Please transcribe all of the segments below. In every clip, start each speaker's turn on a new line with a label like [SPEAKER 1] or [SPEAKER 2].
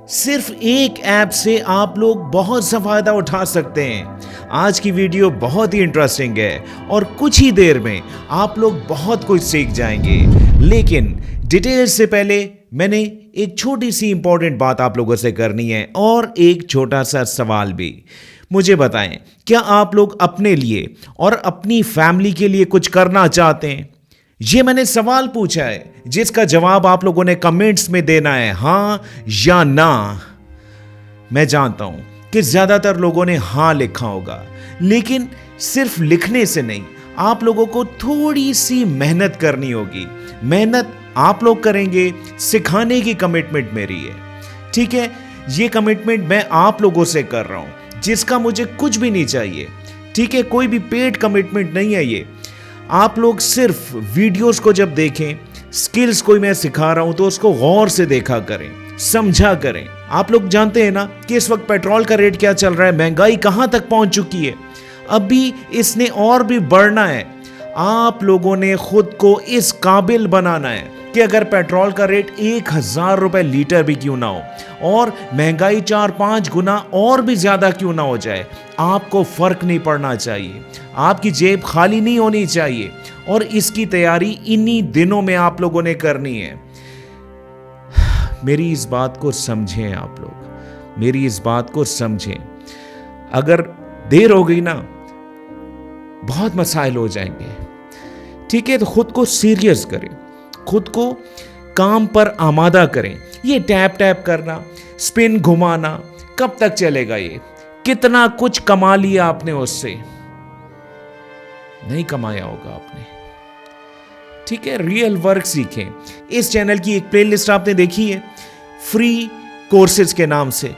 [SPEAKER 1] सिर्फ एक ऐप से आप लोग बहुत सा फायदा उठा सकते हैं। आज की वीडियो बहुत ही इंटरेस्टिंग है और कुछ ही देर में आप लोग बहुत कुछ सीख जाएंगे। लेकिन डिटेल से पहले मैंने एक छोटी सी इंपॉर्टेंट बात आप लोगों से करनी है और एक छोटा सा सवाल भी। मुझे बताएं, क्या आप लोग अपने लिए और अपनी फैमिली के लिए कुछ करना चाहते हैं? ये मैंने सवाल पूछा है जिसका जवाब आप लोगों ने कमेंट्स में देना है, हां या ना। मैं जानता हूं कि ज्यादातर लोगों ने हां लिखा होगा, लेकिन सिर्फ लिखने से नहीं, आप लोगों को थोड़ी सी मेहनत करनी होगी। मेहनत आप लोग करेंगे, सिखाने की कमिटमेंट मेरी है। ठीक है, ये कमिटमेंट मैं आप लोगों से कर रहा हूं, जिसका मुझे कुछ भी नहीं चाहिए। ठीक है, कोई भी पेड कमिटमेंट नहीं है ये। आप लोग सिर्फ वीडियोस को जब देखें, स्किल्स कोई मैं सिखा रहा हूं तो उसको गौर से देखा करें, समझा करें। आप लोग जानते हैं ना कि इस वक्त पेट्रोल का रेट क्या चल रहा है, महंगाई कहां तक पहुंच चुकी है। अभी इसने और भी बढ़ना है। आप लोगों ने खुद को इस काबिल बनाना है कि अगर पेट्रोल का रेट 1000 रुपए लीटर भी क्यों ना हो और महंगाई 4-5 गुना और भी ज्यादा क्यों ना हो जाए, आपको फर्क नहीं पड़ना चाहिए। आपकी जेब खाली नहीं होनी चाहिए और इसकी तैयारी इन्हीं दिनों में आप लोगों ने करनी है। मेरी इस बात को समझें, आप लोग मेरी इस बात को समझें। अगर देर हो गई ना, बहुत मसाइल हो जाएंगे। ठीक है, तो खुद को सीरियस करें, खुद को काम पर आमादा करें। ये टैप टैप करना, स्पिन घुमाना कब तक चलेगा? ये कितना कुछ कमा लिया आपने, उससे नहीं कमाया होगा आपने। ठीक है, रियल वर्क सीखें। इस चैनल की एक प्लेलिस्ट आपने देखी है फ्री कोर्सेज के नाम से।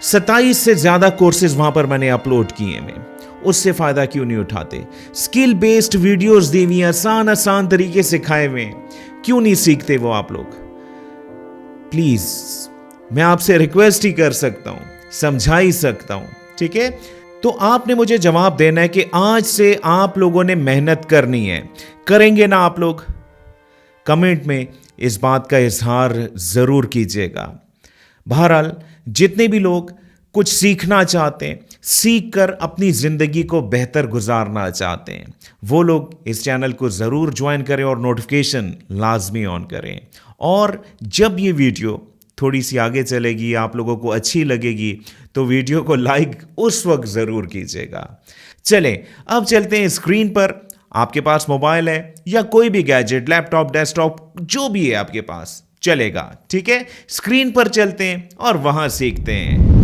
[SPEAKER 1] 27 से ज्यादा कोर्सेज वहां पर मैंने अपलोड किए हैं। उससे फायदा क्यों नहीं उठाते? स्किल बेस्ड वीडियोस दी हुई, आसान आसान तरीके सिखाए हुए, क्यों नहीं सीखते वो आप लोग? प्लीज, मैं आपसे रिक्वेस्ट ही कर सकता हूं, समझा ही सकता हूं। ठीक है, तो आपने मुझे जवाब देना है कि आज से आप लोगों ने मेहनत करनी है। करेंगे ना आप लोग? कमेंट में इस बात का इजहार जरूर कीजिएगा। बहरहाल, जितने भी लोग कुछ सीखना चाहते हैं, सीख कर अपनी जिंदगी को बेहतर गुजारना चाहते हैं, वो लोग इस चैनल को जरूर ज्वाइन करें और नोटिफिकेशन लाजमी ऑन करें। और जब ये वीडियो थोड़ी सी आगे चलेगी, आप लोगों को अच्छी लगेगी, तो वीडियो को लाइक उस वक्त जरूर कीजिएगा। चलें, अब चलते हैं स्क्रीन पर। आपके पास मोबाइल है या कोई भी गैजेट, लैपटॉप, डेस्कटॉप, जो भी है आपके पास, चलेगा। ठीक है, स्क्रीन पर चलते हैं और वहां सीखते हैं।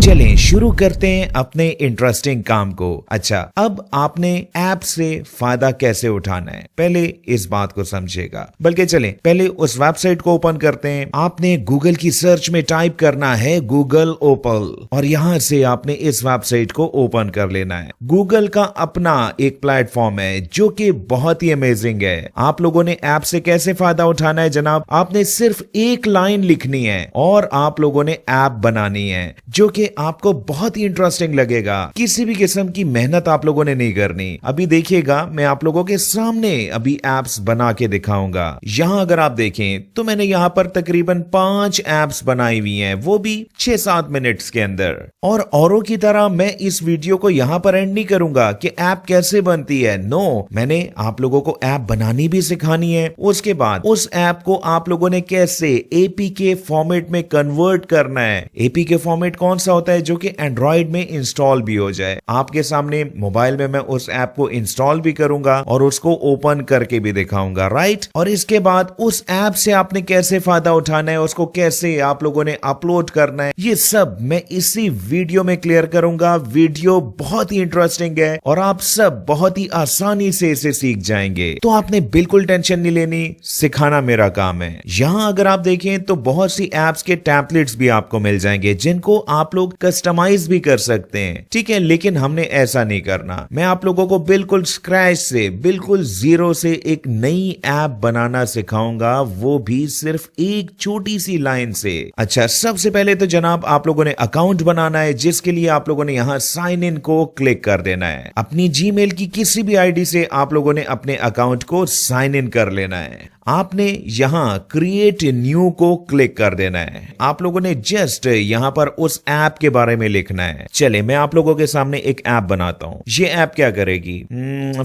[SPEAKER 1] चलें शुरू करते हैं अपने इंटरेस्टिंग काम को। अच्छा, अब आपने ऐप से फायदा कैसे उठाना है, पहले इस बात को समझिएगा। बल्कि चलें पहले उस वेबसाइट को ओपन करते हैं। आपने गूगल की सर्च में टाइप करना है गूगल ओपल, और यहां से आपने इस वेबसाइट को ओपन कर लेना है। गूगल का अपना एक प्लेटफॉर्म है जो कि बहुत ही अमेजिंग है। आप लोगों ने ऐप से कैसे फायदा उठाना है जनाब? आपने सिर्फ एक लाइन लिखनी है और आप लोगों ने ऐप बनानी है, जो कि आपको बहुत ही इंटरेस्टिंग लगेगा। किसी भी किस्म की मेहनत आप लोगों ने नहीं करनी। अभी देखिएगा, मैं आप लोगों के सामने अभी एप्स बना के दिखाऊंगा। यहां अगर आप देखें तो मैंने यहां पर तकरीबन 5 एप्स बनाई हुई हैं, वो भी 6-7 मिनट्स के अंदर। और औरों की तरह मैं इस वीडियो को यहां पर एंड नहीं करूंगा कि ऐप कैसे बनती है। नो, मैंने आप लोगों को ऐप बनानी भी सिखानी है। उसके बाद उस ऐप को आप लोगों ने कैसे एपीके फॉर्मेट में कन्वर्ट करना है। एपीके फॉर्मेट कौन सा होता है? जो कि एंड्रॉइड में इंस्टॉल भी हो जाए। आपके सामने मोबाइल में मैं उस ऐप को इंस्टॉल भी करूंगा और उसको ओपन करके भी दिखाऊंगा, राइट? और इसके बाद उस ऐप से आपने कैसे फायदा उठाना है, उसको कैसे आप लोगों ने अपलोड करना है, ये सब मैं इसी वीडियो में क्लियर करूंगा। वीडियो बहुत ही इंटरेस्टिंग है और आप सब बहुत ही आसानी से इसे सीख जाएंगे। तो आपने बिल्कुल टेंशन नहीं लेनी, सिखाना मेरा काम है। यहां अगर आप देखें तो बहुत सी ऐप्स के टेम्पलेट्स भी आपको मिल जाएंगे, जिनको आप लोग कस्टमाइज भी कर सकते हैं। ठीक है, लेकिन हमने ऐसा नहीं करना। मैं आप लोगों को बिल्कुल स्क्रैच से, बिल्कुल जीरो से एक नई ऐप बनाना सिखाऊंगा, वो भी सिर्फ एक छोटी सी लाइन से। अच्छा, सबसे पहले तो जनाब आप लोगों ने अकाउंट बनाना है, जिसके लिए आप लोगों ने यहां साइन इन को क्लिक कर देना है। अपनी जीमेल की किसी भी आईडी से आप लोगों ने अपने अकाउंट को साइन इन कर लेना है। आपने यहाँ क्रिएट न्यू को क्लिक कर देना है। आप लोगों ने जस्ट यहाँ पर उस ऐप के बारे में लिखना है। चले मैं आप लोगों के सामने एक ऐप बनाता हूँ। ये ऐप क्या करेगी,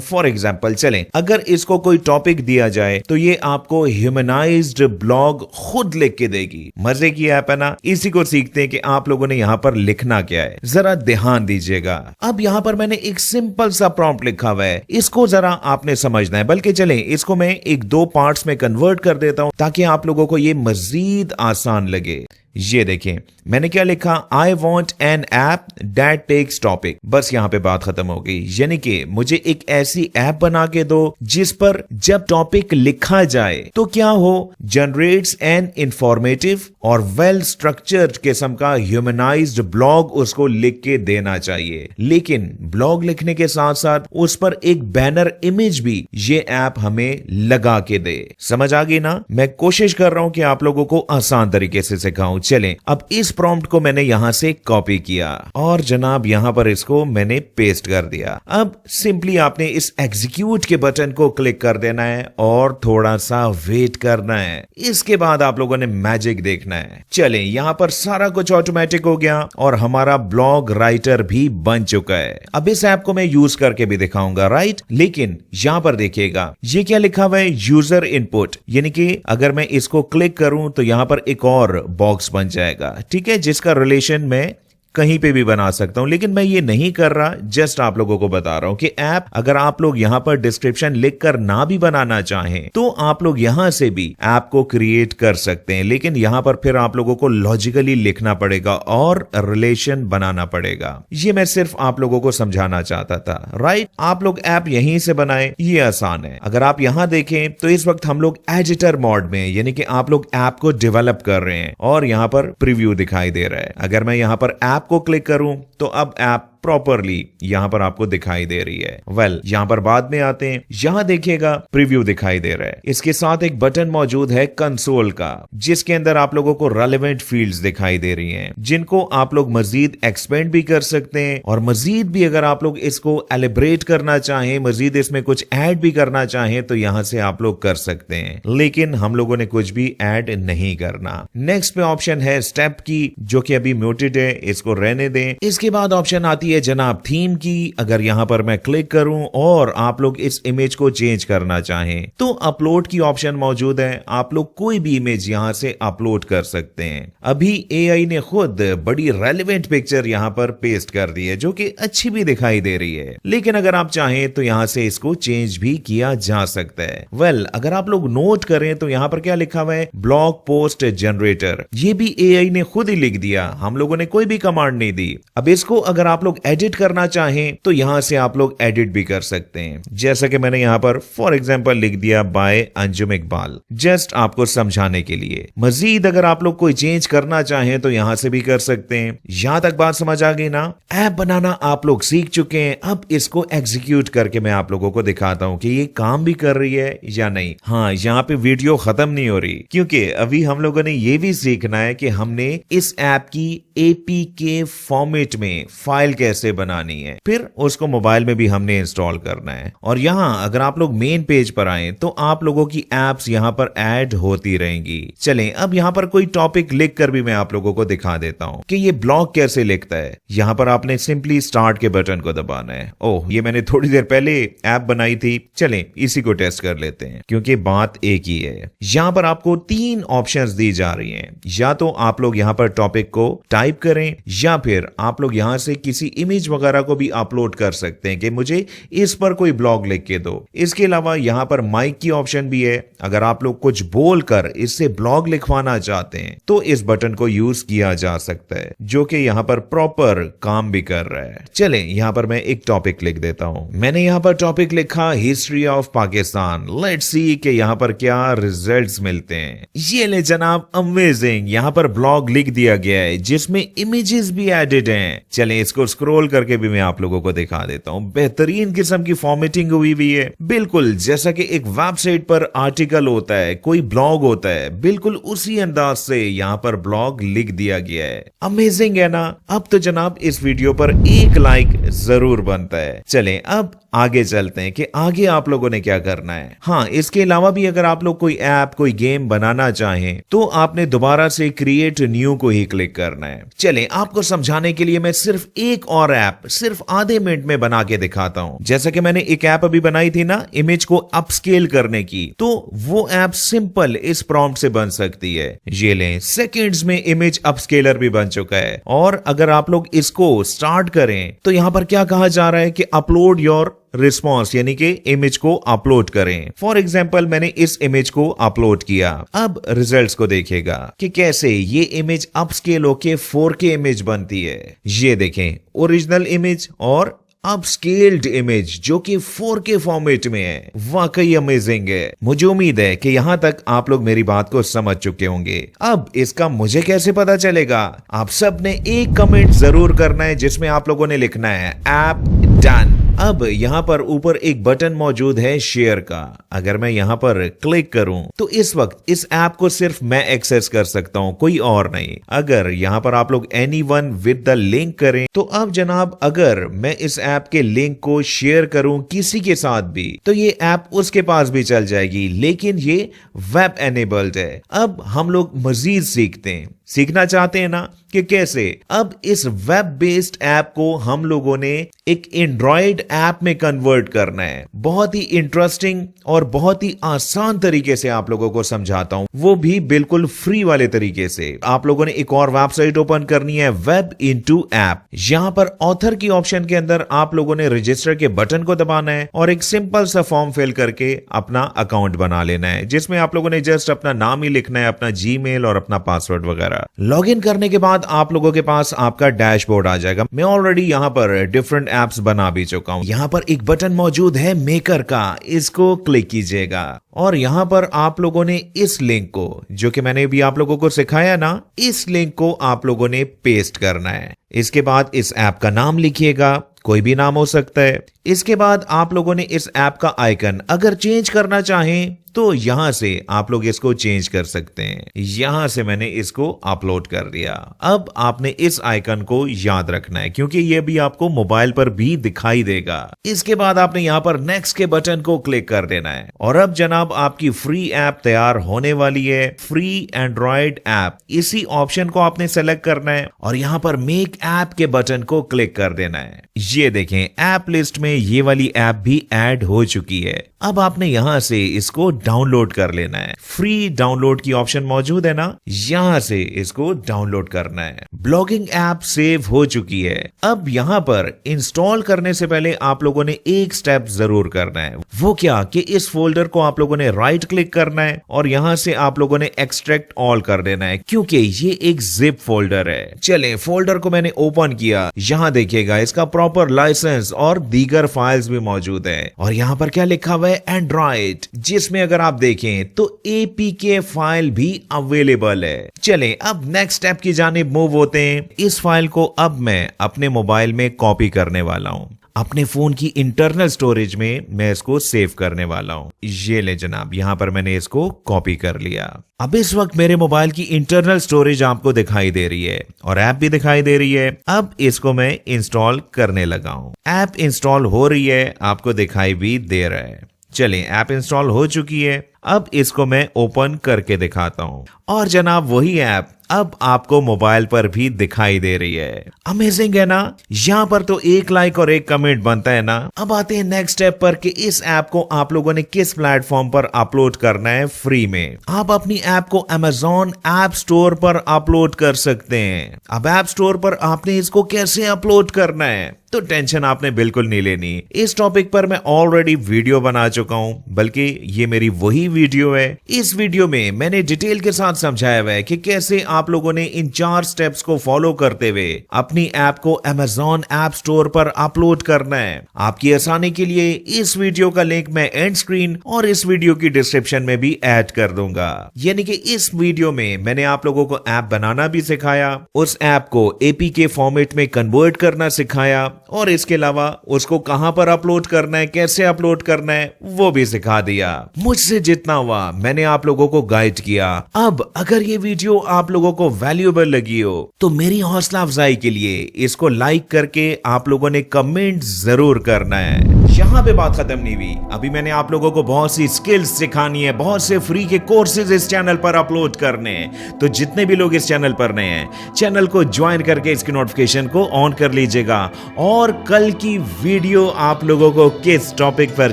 [SPEAKER 1] फॉर एग्जाम्पल चले अगर इसको कोई टॉपिक दिया जाए तो ये आपको ह्यूमनाइज्ड ब्लॉग खुद लिख के देगी। मजे की ऐप है ना। इसी को सीखते हैं कि आप लोगों ने यहाँ पर लिखना क्या है, जरा ध्यान दीजिएगा। अब यहाँ पर मैंने एक सिंपल सा प्रॉम्प्ट लिखा हुआ है, इसको जरा आपने समझना है। बल्कि चले इसको मैं एक दो पार्ट्स में कन्वर्ट कर देता हूं ताकि आप लोगों को ये मजीद आसान लगे। ये देखें मैंने क्या लिखा, I want an app that takes topic. बस यहाँ पे बात खत्म हो गई। यानी कि मुझे एक ऐसी ऐप बना के दो जिस पर जब टॉपिक लिखा जाए तो क्या हो, जनरेट्स एन इंफॉर्मेटिव और वेल स्ट्रक्चर्ड किस्म का ह्यूमनाइज्ड ब्लॉग उसको लिख के देना चाहिए। लेकिन ब्लॉग लिखने के साथ साथ उस पर एक बैनर इमेज भी ये ऐप हमें लगा के दे। समझ आ गई ना। मैं कोशिश कर रहा हूं कि आप लोगों को आसान तरीके से सिखाऊं। चलें अब इस प्रॉम्प्ट को मैंने यहां से कॉपी किया और जनाब यहां पर इसको मैंने पेस्ट कर दिया। अब सिंपली आपने इस एग्जीक्यूट के बटन को क्लिक कर देना है और थोड़ा सा वेट करना है। इसके बाद आप लोगों ने मैजिक देखना है। चलें यहां पर सारा कुछ ऑटोमेटिक हो गया और हमारा ब्लॉग राइटर भी बन चुका है। अब इस ऐप को मैं यूज करके भी दिखाऊंगा, राइट। लेकिन यहां पर देखिएगा ये क्या लिखा हुआ है, यूजर इनपुट। यानी कि अगर मैं इसको क्लिक करूं तो यहां पर एक और बॉक्स बन जाएगा, ठीक है, जिसका रिलेशन मैं कहीं पे भी बना सकता हूं। लेकिन मैं ये नहीं कर रहा, जस्ट आप लोगों को बता रहा हूं कि ऐप अगर आप लोग यहां पर डिस्क्रिप्शन लिखकर ना भी बनाना चाहें तो आप लोग यहां से भी ऐप को क्रिएट कर सकते हैं। लेकिन यहां पर फिर आप लोगों को लॉजिकली लिखना पड़ेगा और रिलेशन बनाना पड़ेगा। ये मैं सिर्फ आप लोगों को समझाना चाहता था, राइट। आप लोग ऐप यहीं से बनाएं, ये आसान है। अगर आप यहां देखें तो इस वक्त हम लोग एडिटर मोड में, यानी कि आप लोग ऐप को डेवलप कर रहे हैं और यहां पर प्रीव्यू दिखाई दे रहा है। अगर मैं यहां पर ऐप को क्लिक करूं तो अब ऐप प्रॉपरली यहां पर आपको दिखाई दे रही है। यहां पर बाद में आते हैं। यहां देखिएगा प्रीव्यू दिखाई दे रहा है। इसके साथ एक बटन मौजूद है कंसोल का, जिसके अंदर आप लोगों को रेलेवेंट फील्ड्स दिखाई दे रही हैं, जिनको आप लोग मजीद एक्सपेंड भी कर सकते हैं और मजीद भी अगर आप लोग इसको एलिब्रेट करना चाहें, मजीद इसमें कुछ ऐड भी करना चाहें तो यहां से आप लोग कर सकते हैं। लेकिन हम लोगों ने कुछ भी ऐड नहीं करना। नेक्स्ट पे ऑप्शन है स्टेप की, जो कि अभी म्यूटेड है, इसको रहने दें। इसके बाद ऑप्शन आती है जनाब थीम की। अगर यहां पर मैं क्लिक करूं और आप लोग इस इमेज को चेंज करना चाहें तो अपलोड की ऑप्शन मौजूद है। आप लोग कोई भी इमेज यहां से अपलोड कर सकते हैं। अभी एआई ने खुद बड़ी रेलेवेंट पिक्चर यहां पर पेस्ट कर दी है, जो कि अच्छी भी दिखाई दे रही है। लेकिन अगर आप चाहें तो यहां से इसको चेंज भी किया जा सकता है। अगर आप लोग नोट करें तो यहां पर क्या लिखा हुआ है, ब्लॉग पोस्ट जनरेटर। ये भी एआई ने खुद ही लिख दिया, हम लोगों ने कोई भी कमांड नहीं दी। अब इसको अगर आप लोग एडिट करना चाहें तो यहां से आप लोग एडिट भी कर सकते हैं। जैसा कि मैंने यहां पर फॉर एग्जांपल लिख दिया बाय अंजुम इकबाल, जस्ट आपको समझाने के लिए। मजीद अगर आप लोग कोई चेंज करना चाहें तो यहां से भी कर सकते हैं। यहां तक बात समझ आ गई ना। ऐप बनाना आप लोग सीख चुके हैं। अब इसको एग्जीक्यूट करके मैं आप लोगों को दिखाता हूं कि ये काम भी कर रही है या नहीं। हाँ, यहाँ पे वीडियो खत्म नहीं हो रही, क्योंकि अभी हम लोगों ने ये भी सीखना है कि हमने इस ऐप की APK फॉर्मेट में फाइल कैसे बनानी है, फिर उसको मोबाइल में भी हमने इंस्टॉल करना है। और यहां अगर आप लोग मेन पेज पर आए तो आप लोगों की एप्स यहां पर ऐड होती रहेंगी। चलें अब यहां पर कोई टॉपिक लिख कर भी मैं आप लोगों को दिखा देता हूं कि ये ब्लॉग कैसे लिखता है। यहां पर आपने सिंपली स्टार्ट के बटन को दबाना है। ओह, ये मैंने थोड़ी देर पहले ऐप बनाई थी। चलें इसी को टेस्ट कर लेते हैं, क्योंकि बात एक ही है। यहां पर आपको 3 ऑप्शंस दी जा रही हैं। या तो आप लोग यहां पर टॉपिक को टाइप करें, या फिर आप लोग यहां से किसी इमेज वगैरह को भी अपलोड कर सकते हैं कि मुझे इस पर कोई ब्लॉग लिख के दो। इसके अलावा यहां पर माइक की ऑप्शन भी है। अगर आप लोग कुछ बोलकर इससे ब्लॉग लिखवाना चाहते हैं तो इस बटन को यूज किया जा सकता है, जो कि यहां पर प्रॉपर काम भी कर रहा है। चलें यहां पर मैं एक टॉपिक लिख देता हूं। मैंने यहां पर टॉपिक लिखा history of Pakistan. Let's see कि यहां पर क्या रिजल्ट्स मिलते हैं। ये ले जनाब, अमेजिंग, यहां पर ब्लॉग लिख दिया गया है जिसमें इमेजेस भी एडिड हैं। चलें इसको स्क्रॉल स्क्रॉल करके भी मैं आप लोगों को दिखा देता हूं। बेहतरीन किस्म की फॉर्मेटिंग हुई हुई है, बिल्कुल जैसा कि एक वेबसाइट पर आर्टिकल होता है, कोई ब्लॉग होता है, बिल्कुल उसी अंदाज से यहाँ पर ब्लॉग लिख दिया गया है। अमेजिंग है ना। अब तो जनाब इस वीडियो पर एक लाइक जरूर बनता है। चलें अब आगे चलते हैं कि आगे आप लोगों ने क्या करना है। हाँ, इसके अलावा भी अगर आप लोग कोई ऐप कोई गेम बनाना चाहें तो आपने दोबारा से क्रिएट न्यू को ही क्लिक करना है। चलें आपको समझाने के लिए मैं सिर्फ एक और ऐप सिर्फ आधे मिनट में बना के दिखाता हूं। जैसा कि मैंने एक ऐप अभी बनाई थी ना इमेज को अपस्केल करने की, तो वो ऐप सिंपल इस प्रॉम्प्ट से बन सकती है। ये लें, सेकंड्स में इमेज अपस्केलर भी बन चुका है। और अगर आप लोग इसको स्टार्ट करें तो यहां पर क्या कहा जा रहा है कि अपलोड योर रिस्पॉन्स, यानी कि इमेज को अपलोड करें। फॉर एग्जाम्पल मैंने इस इमेज को अपलोड किया। अब रिजल्ट्स को देखेगा कि कैसे ये इमेज अपस्केल होके 4K इमेज बनती है। ये देखें, ओरिजिनल इमेज और अपस्केल्ड इमेज जो कि 4K फॉर्मेट में है। वाकई अमेजिंग है। मुझे उम्मीद है कि यहां तक आप लोग मेरी बात को समझ चुके होंगे। अब इसका मुझे कैसे पता चलेगा? आप सब ने एक कमेंट जरूर करना है जिसमें आप लोगों ने लिखना है ऐप डन। अब यहाँ पर ऊपर एक बटन मौजूद है शेयर का। अगर मैं यहाँ पर क्लिक करूं तो इस वक्त इस ऐप को सिर्फ मैं एक्सेस कर सकता हूं, कोई और नहीं। अगर यहाँ पर आप लोग एनीवन विद द लिंक करें तो अब जनाब अगर मैं इस ऐप के लिंक को शेयर करूं किसी के साथ भी तो ये ऐप उसके पास भी चल जाएगी, लेकिन ये वेब एनेबल्ड है। अब हम लोग मजीद सीखते हैं। सीखना चाहते हैं ना कि कैसे? अब इस वेब बेस्ड ऐप को हम लोगों ने एक एंड्रॉयड ऐप में कन्वर्ट करना है। बहुत ही इंटरेस्टिंग और बहुत ही आसान तरीके से आप लोगों को समझाता हूं, वो भी बिल्कुल फ्री वाले तरीके से। आप लोगों ने एक और वेबसाइट ओपन करनी है, वेब इनटू ऐप। यहां पर ऑथर की ऑप्शन के अंदर आप लोगों ने रजिस्टर के बटन को दबाना है और एक सिंपल सा फॉर्म फिल करके अपना अकाउंट बना लेना है, जिसमें आप लोगों ने जस्ट अपना नाम ही लिखना है, अपना जीमेल और अपना पासवर्ड वगैरह। लॉगिन करने के बाद आप लोगों के पास आपका डैशबोर्ड आ जाएगा। मैं ऑलरेडी यहाँ पर डिफरेंट एप्स बना भी चुका हूँ। यहाँ पर एक बटन मौजूद है मेकर का, इसको क्लिक कीजिएगा और यहाँ पर आप लोगों ने इस लिंक को, जो कि मैंने भी आप लोगों को सिखाया ना, इस लिंक को आप लोगों ने पेस्ट करना है। इसके बाद इस ऐप का नाम लिखिएगा, कोई भी नाम हो सकता है। इसके बाद आप लोगों ने इस ऐप का आइकन अगर चेंज करना चाहें तो यहां से आप लोग इसको चेंज कर सकते हैं। यहां से मैंने इसको अपलोड कर दिया। अब आपने इस आइकन को याद रखना है क्योंकि ये भी आपको मोबाइल पर भी दिखाई देगा। इसके बाद आपने यहां पर नेक्स्ट के बटन को क्लिक कर देना है और अब जनाब आपकी फ्री ऐप तैयार होने वाली है। फ्री एंड्रॉयड ऐप, इसी ऑप्शन को आपने सेलेक्ट करना है और यहां पर मेक ऐप के बटन को क्लिक कर देना है। ये देखें, ऐप लिस्ट में ये वाली ऐप भी ऐड हो चुकी है। अब आपने यहां से इसको डाउनलोड कर लेना है। फ्री डाउनलोड की ऑप्शन मौजूद है ना, यहां से इसको डाउनलोड करना है। ब्लॉगिंग ऐप सेव हो चुकी है। अब यहां पर इंस्टॉल करने से पहले आप लोगों ने एक स्टेप जरूर करना है। वो क्या कि इस फोल्डर को आप लोगों ने राइट क्लिक करना है और यहां से आप लोगों ने एक्सट्रैक्ट ऑल कर देना है क्योंकि ये एक जिप फोल्डर है। चलें, फोल्डर को मैंने ओपन किया। यहां देखिएगा इसका प्रॉपर लाइसेंस और दीगर फाइल्स भी मौजूद है और यहां पर क्या लिखा हुआ है, एंड्रॉइड, जिसमें अगर आप देखें तो APK फाइल भी अवेलेबल है। चलें अब नेक्स्ट स्टेप की जानिब मूव होते हैं। इस फाइल को अब मैं अपने मोबाइल में कॉपी करने वाला हूं। अपने फोन की इंटरनल स्टोरेज में मैं इसको सेव करने वाला हूं। ये ले जनाब, यहां पर मैंने इसको कॉपी कर लिया। अब इस वक्त मेरे मोबाइल की इंटरनल स्टोरेज आपको दिखाई दे रही है और ऐप भी दिखाई दे रही है। अब इसको मैं इंस्टॉल करने लगा हूं। ऐप इंस्टॉल हो रही है, आपको दिखाई भी दे रहा है। चलें, ऐप इंस्टॉल हो चुकी है। अब इसको मैं ओपन करके दिखाता हूं और जनाब वही ऐप अब आपको मोबाइल पर भी दिखाई दे रही है। अमेजिंग है ना। यहाँ पर तो एक लाइक और एक कमेंट बनता है ना। अब आते हैं नेक्स्ट स्टेप पर कि इस ऐप को आप लोगों ने किस प्लेटफॉर्म पर अपलोड करना है फ्री में। आप अपनी ऐप को Amazon ऐप स्टोर पर अपलोड कर सकते हैं। अब ऐप स्टोर पर आपने इसको कैसे अपलोड करना है तो टेंशन आपने बिल्कुल नहीं लेनी। इस टॉपिक पर मैं ऑलरेडी वीडियो बना चुका हूं, बल्कि ये मेरी वही वीडियो है। इस वीडियो में मैंने डिटेल के साथ समझाया हुआ है कि कैसे आप लोगों ने इन 4 स्टेप्स को फॉलो करते हुए अपनी ऐप को Amazon ऐप स्टोर पर अपलोड करना है। आपकी आसानी के लिए इस वीडियो का लिंक मैं एंड स्क्रीन और इस वीडियो की डिस्क्रिप्शन में भी ऐड कर दूंगा। यानी कि इस वीडियो में मैंने आप लोगों को ऐप बनाना भी सिखाया, उस ऐप को APK फॉर्मेट में कन्वर्ट करना सिखाया और इसके अलावा उसको कहां पर अपलोड करना है, कैसे अपलोड करना है वो भी सिखा दिया। मुझसे जितना हुआ मैंने आप लोगों को गाइड किया। अब अगर ये वीडियो आप लोगों को वैल्यूएबल लगी हो तो मेरी हौसला अफजाई के लिए इसको लाइक करके आप लोगों ने कमेंट जरूर करना है। यहाँ पे बात खत्म नहीं हुई, अभी मैंने आप लोगों को बहुत सी स्किल्स सिखानी है, बहुत से फ्री के कोर्सेज इस चैनल पर अपलोड करने हैं। तो जितने भी लोग इस चैनल पर नए हैं, चैनल को ज्वाइन करके इसकी नोटिफिकेशन को ऑन कर लीजिएगा। और कल की वीडियो आप लोगों को किस टॉपिक पर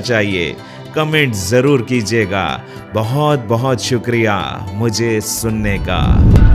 [SPEAKER 1] चाहिए कमेंट जरूर कीजिएगा। बहुत बहुत शुक्रिया मुझे सुनने का।